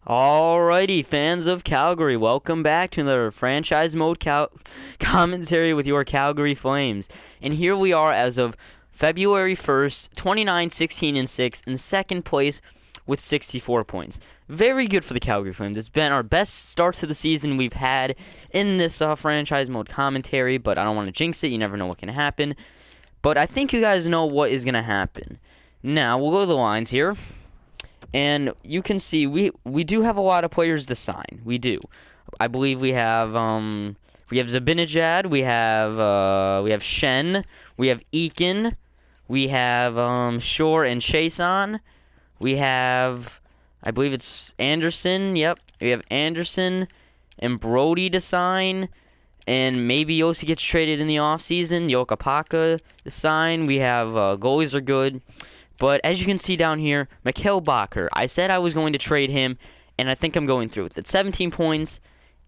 Alrighty, fans of Calgary, welcome back to another franchise mode commentary with your Calgary Flames. And here we are as of February 1st, 29, 16, and 6, in second place with 64 points. Very good for the Calgary Flames. It's been our best start to the season we've had in this franchise mode commentary, but I don't want to jinx it. You never know what can happen. But I think you guys know what is going to happen. Now, we'll go to the lines here. And you can see we do have a lot of players to sign. We do. I believe we have Zabinajad, we have Shen, we have Eakin, we have Shore and Chason. We have, I believe it's Anderson. Yep. We have Anderson and Brody to sign. And maybe Yossi gets traded in the offseason. Yokapaka to sign. We have goalies are good. But as you can see down here, Mikhail Bacher, I said I was going to trade him, and I think I'm going through with it. 17 points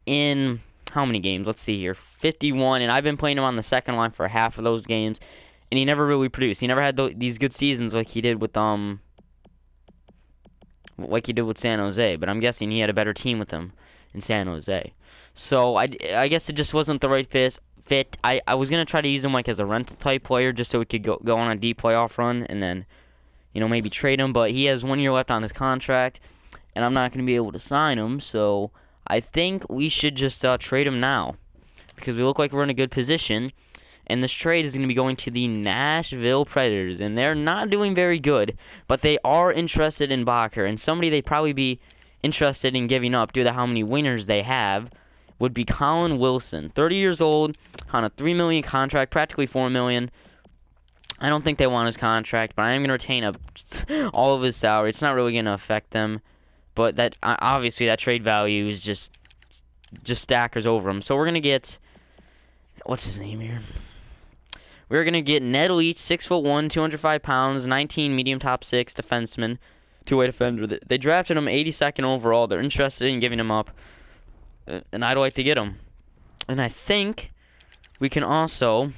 in how many games? Let's see here. 51, and I've been playing him on the second line for half of those games, and he never really produced. He never had these good seasons like he did with San Jose, but I'm guessing he had a better team with him in San Jose. So I guess it just wasn't the right fit. I was going to try to use him like as a rental type player just so we could go on a deep playoff run and then maybe trade him, but he has 1 year left on his contract, and I'm not going to be able to sign him, so I think we should just trade him now, because we look like we're in a good position, and this trade is going to be going to the Nashville Predators, and they're not doing very good, but they are interested in Bacher, and somebody they'd probably be interested in giving up due to how many winners they have would be Colin Wilson, 30 years old, on a $3 million contract, practically $4 million. I don't think they want his contract, but I am going to retain all of his salary. It's not really going to affect them, but that obviously that trade value is just stackers over him. So we're going to get, what's his name here? We're going to get Ned Leach, 6'1", 205 pounds, 19 medium top 6 defenseman, two-way defender. They drafted him 82nd overall. They're interested in giving him up, and I'd like to get him. And I think we can also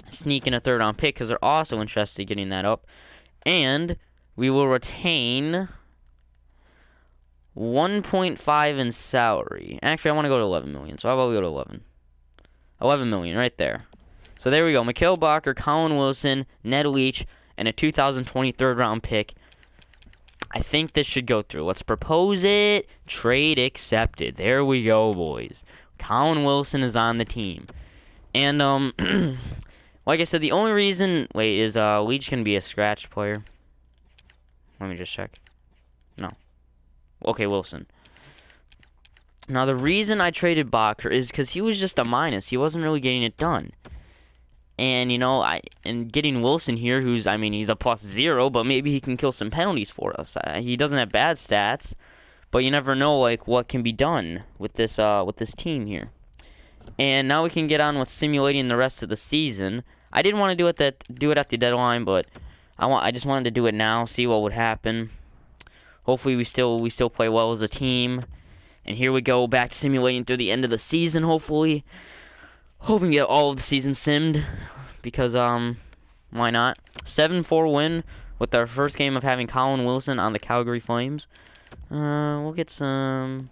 sneak in a third-round pick because they're also interested in getting that up. And we will retain 1.5 in salary. Actually, I want to go to 11 million. So how about we go to 11? 11 million right there. So there we go. Mikhail Bacher, Colin Wilson, Ned Leach, and a 2020 third-round pick. I think this should go through. Let's propose it. Trade accepted. There we go, boys. Colin Wilson is on the team. And, like I said, the only reason... Wait, is Leach going to be a scratch player? Let me just check. No. Okay, Wilson. Now, the reason I traded Bacher is because he was just a minus. He wasn't really getting it done. And, and getting Wilson here, he's a +0, but maybe he can kill some penalties for us. He doesn't have bad stats, but you never know, what can be done with this team here. And now we can get on with simulating the rest of the season. I didn't want to do it at the deadline, but I just wanted to do it now, see what would happen. Hopefully we still play well as a team. And here we go, back to simulating through the end of the season, hopefully. Hoping to get all of the season simmed, because why not? 7-4 win with our first game of having Colin Wilson on the Calgary Flames. We'll get some.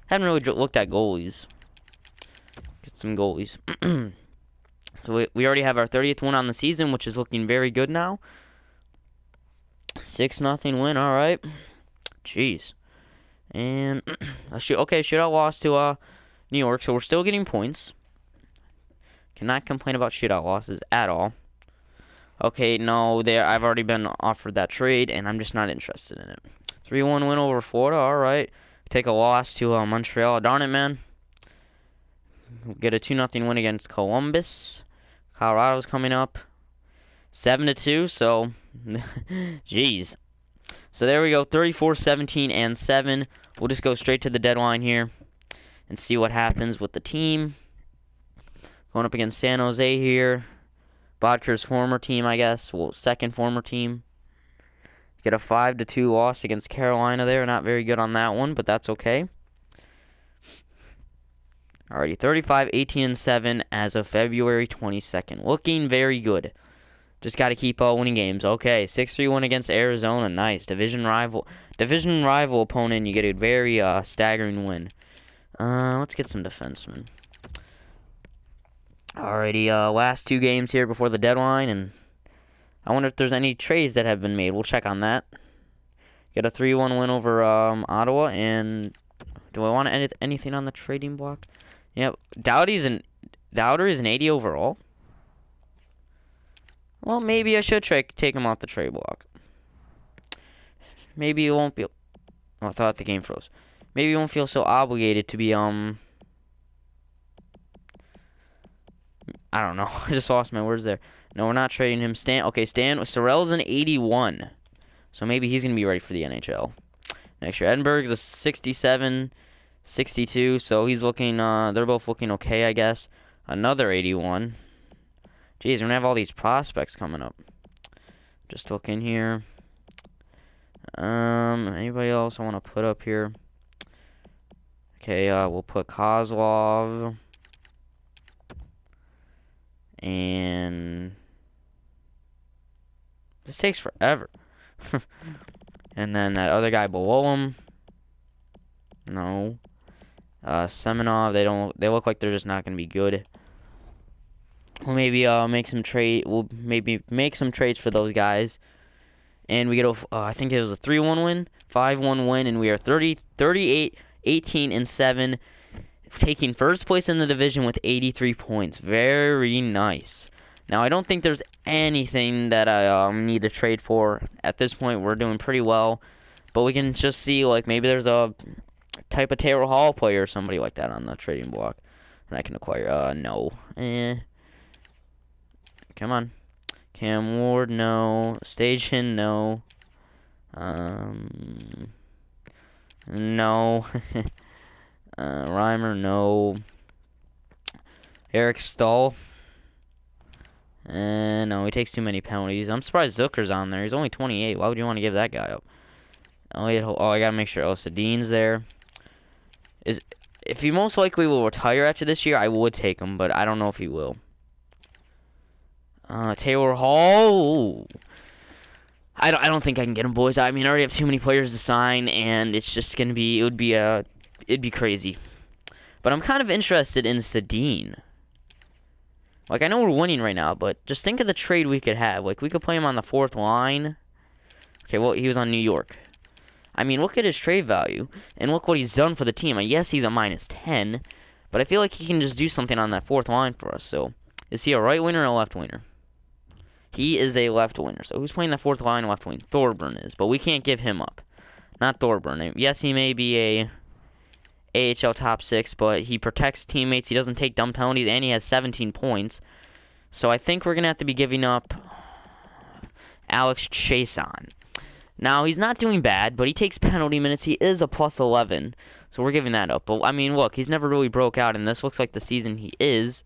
Haven't really looked at goalies. Some goalies. So we already have our 30th win on the season, which is looking very good now. 6-0 win, alright. Jeez. And, shootout loss to New York, so we're still getting points. Cannot complain about shootout losses at all. Okay, no, I've already been offered that trade, and I'm just not interested in it. 3-1 win over Florida, alright. Take a loss to Montreal. Darn it, man. Get a 2-0 win against Columbus. Colorado's coming up. 7-2, so jeez. So there we go, 34, 17, and 7. We'll just go straight to the deadline here and see what happens with the team. Going up against San Jose here. Bodker's former team, I guess. Well, second former team. Get a 5-2 loss against Carolina there. Not very good on that one, but that's okay. Alrighty, 35, 18, and 7 as of February 22nd. Looking very good. Just got to keep winning games. Okay, 6-3 win against Arizona. Nice. Division rival opponent. You get a very staggering win. Let's get some defensemen. Alrighty, last 2 games here before the deadline, and I wonder if there's any trades that have been made. We'll check on that. Get a 3-1 win over Ottawa, and do I want to edit anything on the trading block? Yep, Dowdy's an 80 overall. Well, maybe I should take him off the trade block. Maybe it won't be. Oh, I thought the game froze. Maybe you won't feel so obligated to be I don't know. I just lost my words there. No, we're not trading him. Okay, Sorel's an 81. So maybe he's going to be ready for the NHL next year. Edinburgh's a 67, 62. So he's looking, they're both looking okay, I guess. Another 81. Jeez, we're going to have all these prospects coming up. Just looking here. Anybody else I want to put up here? Okay, we'll put Kozlov. And this takes forever. And then that other guy below him. No. Semenov, they look like they're just not gonna be good. We'll maybe we'll maybe make some trades for those guys. And we get I think it was a 3-1 win, 5-1 win, and we are 38, 18 and 7, taking first place in the division with 83 points. Very nice. Now, I don't think there's anything that I need to trade for. At this point, we're doing pretty well. But we can just see, like, maybe there's a type of Taylor Hall player or somebody like that on the trading block that I can acquire. No. Come on. Cam Ward, no. Stajan, no. No. Reimer, no. Eric Stahl. No, he takes too many penalties. I'm surprised Zucker's on there. He's only 28. Why would you want to give that guy up? I gotta make sure Sedin's there. If he most likely will retire after this year, I would take him, but I don't know if he will. Taylor Hall. I don't think I can get him, boys. I mean, I already have too many players to sign, and it's just gonna be it'd be crazy. But I'm kind of interested in Sedin. Like, I know we're winning right now, but just think of the trade we could have. Like, we could play him on the 4th line. Okay, well, he was on New York. I mean, look at his trade value, and look what he's done for the team. Yes, he's a -10, but I feel like he can just do something on that 4th line for us. So, is he a right winger or a left winger? He is a left winger. So, who's playing the 4th line left wing? Thorburn is, but we can't give him up. Not Thorburn. Yes, he may be a AHL top 6, but he protects teammates, he doesn't take dumb penalties, and he has 17 points. So I think we're going to have to be giving up Alex Chason. Now, he's not doing bad, but he takes penalty minutes. He is a +11, so we're giving that up. But, I mean, look, he's never really broke out, and this looks like the season he is.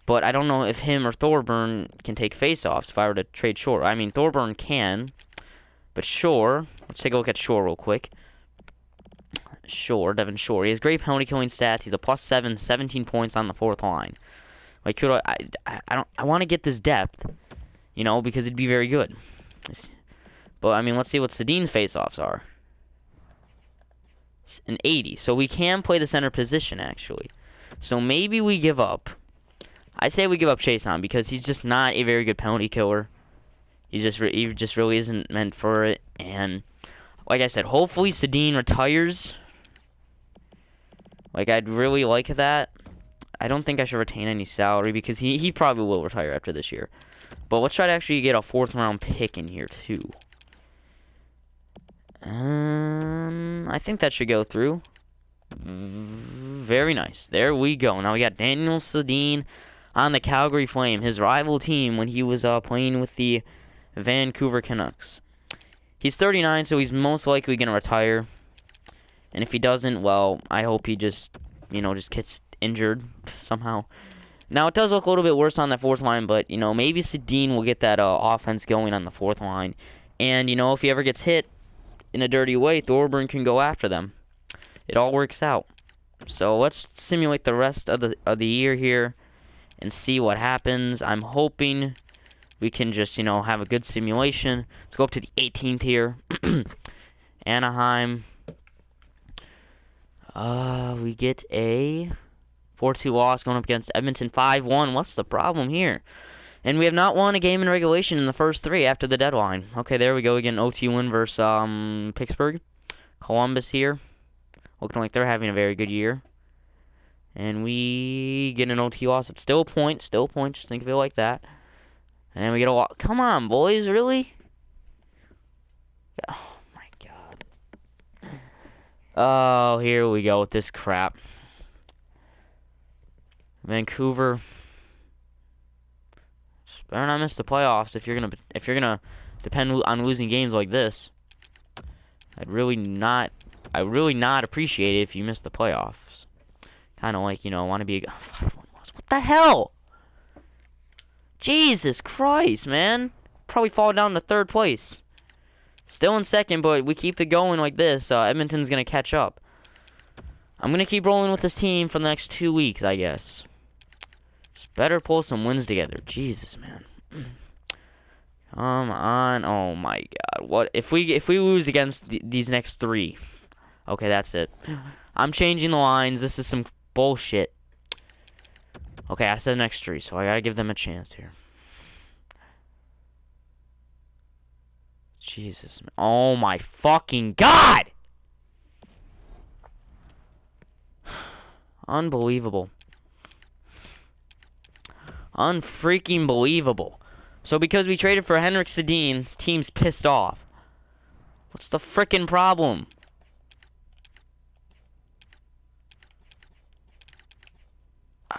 But I don't know if him or Thorburn can take face-offs if I were to trade Shore. I mean, Thorburn can, but Shore, let's take a look at Shore real quick. Devin Shore. He has great penalty killing stats. He's a +7, 17 points on the 4th line. Like, could I want to get this depth, you know, because it'd be very good. But I mean, let's see what Sedin's faceoffs are. An 80. So we can play the center position actually. So maybe we give up. I say we give up Chason because he's just not a very good penalty killer. He just really isn't meant for it. And like I said, hopefully Sedin retires. Like, I'd really like that. I don't think I should retain any salary because he probably will retire after this year. But let's try to actually get a 4th round pick in here, too. I think that should go through. Very nice. There we go. Now we got Daniel Sedin on the Calgary Flame, his rival team when he was playing with the Vancouver Canucks. He's 39, so he's most likely going to retire. And if he doesn't, well, I hope he just gets injured somehow. Now, it does look a little bit worse on that 4th line, but, maybe Sedin will get that offense going on the 4th line. And, if he ever gets hit in a dirty way, Thorburn can go after them. It all works out. So, let's simulate the rest of the year here and see what happens. I'm hoping we can just, have a good simulation. Let's go up to the 18th here. Anaheim. We get a 4-2 loss going up against Edmonton 5-1. What's the problem here? And we have not won a game in regulation in the first 3 after the deadline. Okay, there we go. We get an OT win versus Pittsburgh. Columbus here. Looking like they're having a very good year. And we get an OT loss. It's still a point. Still a point. Just think of it like that. And then we get a loss. Come on, boys. Really? Oh, my God. Oh, here we go with this crap. Vancouver. Just better not miss the playoffs if you're gonna depend on losing games like this. I'd really not appreciate it if you miss the playoffs. Kind of like, want to be a 5-1 loss. What the hell? Jesus Christ, man. Probably fall down to 3rd place. Still in 2nd, but we keep it going like this. Edmonton's going to catch up. I'm going to keep rolling with this team for the next 2 weeks, I guess. Just better pull some wins together. Jesus, man. Come on. Oh, my God. What if we lose against these next 3? Okay, that's it. I'm changing the lines. This is some bullshit. Okay, I said next 3, so I gotta give them a chance here. Jesus. Oh my fucking God! Unbelievable. Unfreaking believable. So because we traded for Henrik Sedin, team's pissed off. What's the frickin' problem?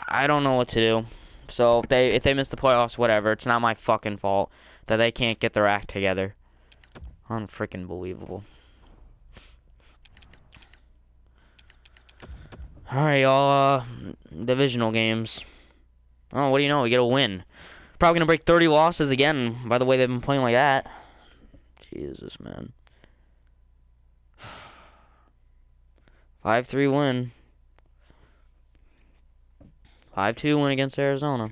I don't know what to do. So if they miss the playoffs, whatever. It's not my fucking fault that they can't get their act together. Unfreaking believable. Alright, y'all. Divisional games. Oh, what do you know? We get a win. Probably gonna break 30 losses again. By the way, they've been playing like that. Jesus, man. 5-3 win. 5-2 win against Arizona.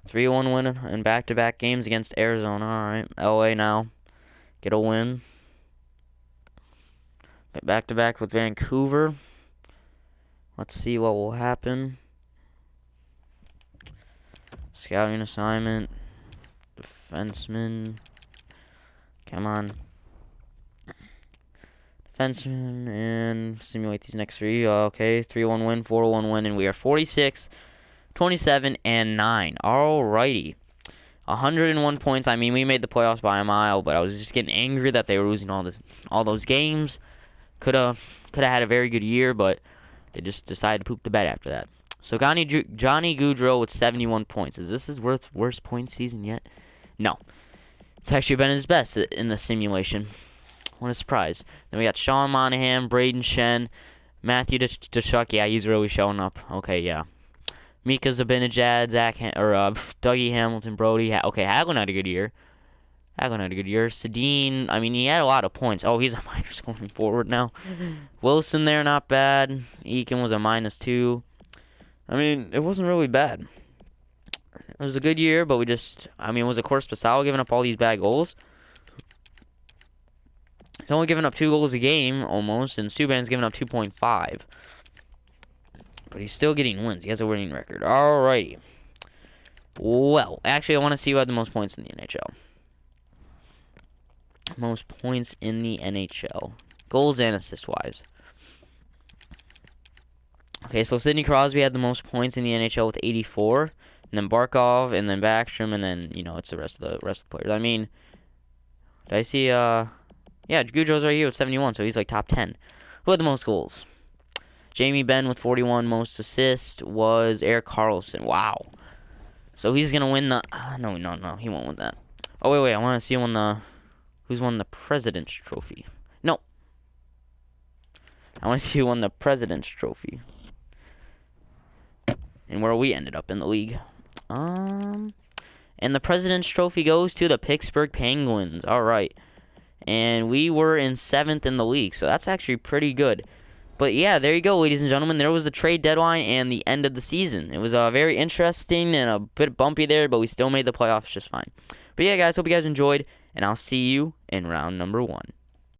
3-1 win in back-to-back games against Arizona. Alright, LA now. Get a win. Back-to-back with Vancouver. Let's see what will happen. Scouting assignment. Defenseman. Come on. Defenseman. And simulate these next 3. Okay, 3-1 win, 4-1 win, and we are 46, 27, and 9. Alrighty. 101 points. I mean, we made the playoffs by a mile, but I was just getting angry that they were losing all those games. Could have had a very good year, but they just decided to poop the bed after that. So Johnny Gaudreau with 71 points. Is this his worst point season yet? No. It's actually been his best in the simulation. What a surprise. Then we got Sean Monahan, Braden Shen, Matthew Tkachuk. Yeah, he's really showing up. Okay, yeah. Mika Zibanejad, Dougie Hamilton, Brody. Okay, Hagelin had a good year. Sedin, I mean, he had a lot of points. Oh, he's a minor scoring forward now. Wilson there, not bad. Eakin was a -2. I mean, it wasn't really bad. It was a good year, but it was, of course, Pascal giving up all these bad goals. He's only giving up 2 goals a game, almost, and Subban's giving up 2.5. But he's still getting wins. He has a winning record. Alrighty. Well, actually, I want to see who had the most points in the NHL. Most points in the NHL. Goals and assist-wise. Okay, so Sidney Crosby had the most points in the NHL with 84. And then Barkov, and then Backstrom, and then, it's the rest of the players. I mean, did I see, yeah, Gaudreau's right here with 71, so he's like top 10. Who had the most goals? Jamie Benn with 41. Most assists was Erik Karlsson. Wow. So he's going to win the... no, he won't win that. Oh, wait, I want to see who's won the President's Trophy. No. I want to see who won the President's Trophy. And where we ended up in the league. And the President's Trophy goes to the Pittsburgh Penguins. All right. And we were in 7th in the league, so that's actually pretty good. But yeah, there you go, ladies and gentlemen. There was the trade deadline and the end of the season. It was very interesting and a bit bumpy there, but we still made the playoffs just fine. But yeah, guys, hope you guys enjoyed, and I'll see you in round number 1.